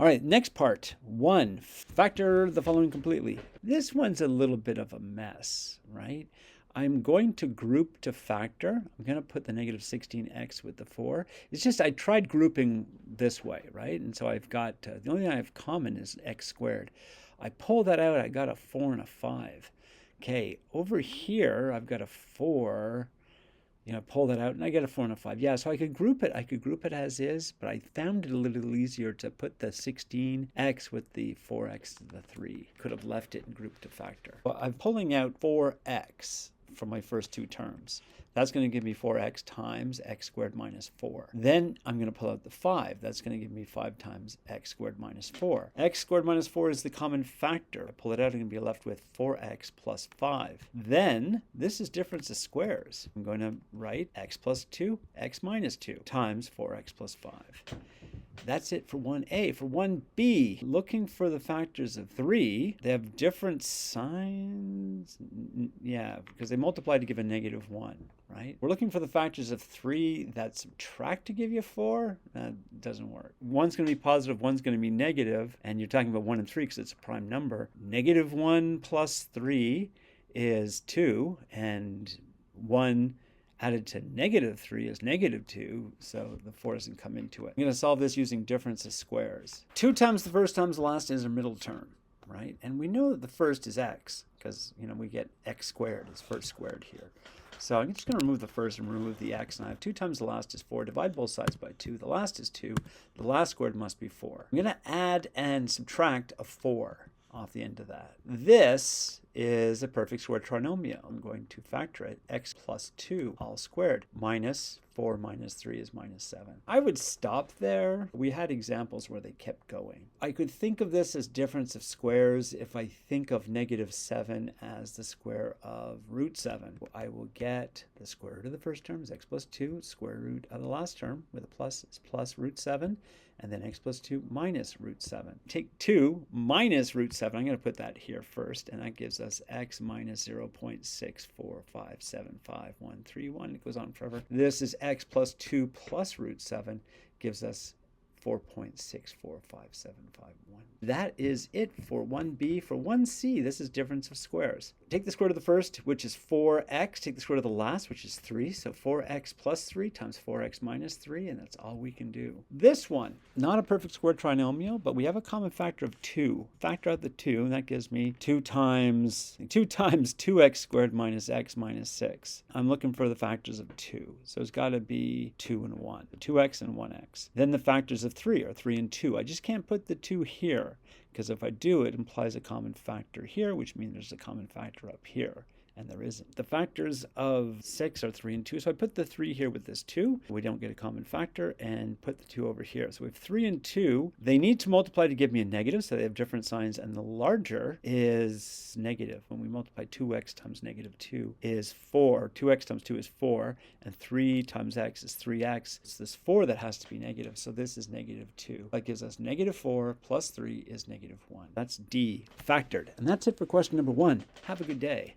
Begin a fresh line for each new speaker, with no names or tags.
All right, next part, 1, factor the following completely. This one's a little bit of a mess, right? I'm going to group to factor. I'm going to put the negative 16x with the 4. It's just I tried grouping this way, right? And so I've got, the only thing I have common is x squared. I pull that out, I got a 4 and a 5. Okay, over here, I've got a 4. Pull that out and I get a 4 and a 5. Yeah, so I could group it. I could group it as is, but I found it a little easier to put the 16x with the 4x to the 3. Could have left it and grouped to factor. Well, I'm pulling out 4x from my first two terms. That's going to give me 4x times x squared minus 4. Then I'm going to pull out the 5. That's going to give me 5 times x squared minus 4. X squared minus 4 is the common factor. I pull it out, I'm going to be left with 4x plus 5. Then, this is difference of squares. I'm going to write x plus 2, x minus 2 times 4x plus 5. That's it for 1a. For 1b, looking for the factors of 3, they have different signs. Yeah, because they multiply to give a negative 1, right? We're looking for the factors of 3 that subtract to give you 4. That doesn't work. One's going to be positive, one's going to be negative, and you're talking about 1 and 3 because it's a prime number. Negative 1 plus 3 is 2, and 1 added to negative 3 is negative 2, so the 4 doesn't come into it. I'm going to solve this using difference of squares. 2 times the first times the last is a middle term, right? And we know that the first is x, because, we get x squared is first squared here. So I'm just going to remove the first and remove the x, and I have 2 times the last is 4. Divide both sides by 2. The last is 2. The last squared must be 4. I'm going to add and subtract a 4 off the end of that. This is a perfect square trinomial. I'm going to factor it, x plus 2 all squared minus 4 minus 3 is minus 7. I would stop there. We had examples where they kept going. I could think of this as difference of squares if I think of negative 7 as the square of root 7. I will get the square root of the first term is x plus 2, square root of the last term with a plus is plus root 7, and then x plus 2 minus root 7. Take 2 minus root 7. I'm going to put that here first, and that gives us x minus 0.6457513. It goes on forever. This is x plus 2 plus root 7 gives us 4.645751. That is it for 1b. For 1c, this is difference of squares. Take the square root of the first, which is 4x. Take the square root of the last, which is 3. So 4x plus 3 times 4x minus 3, and that's all we can do. This one, not a perfect square trinomial, but we have a common factor of 2. Factor out the 2, and that gives me 2 times 2x squared minus x minus 6. I'm looking for the factors of 2. So it's got to be 2 and 1. 2x and 1x. Then the factors of 3 are 3 and 2. I just can't put the 2 here, because if I do, it implies a common factor here, which means there's a common factor up here, and there isn't. The factors of 6 are 3 and 2, so I put the 3 here with this 2. We don't get a common factor, and put the 2 over here. So we have 3 and 2. They need to multiply to give me a negative, so they have different signs, and the larger is negative. When we multiply 2x times negative 2 is 4. 2x times 2 is 4, and 3 times x is 3x. It's this 4 that has to be negative, so this is negative 2. That gives us negative 4 plus 3 is negative 1. That's D, factored. And that's it for question number 1. Have a good day.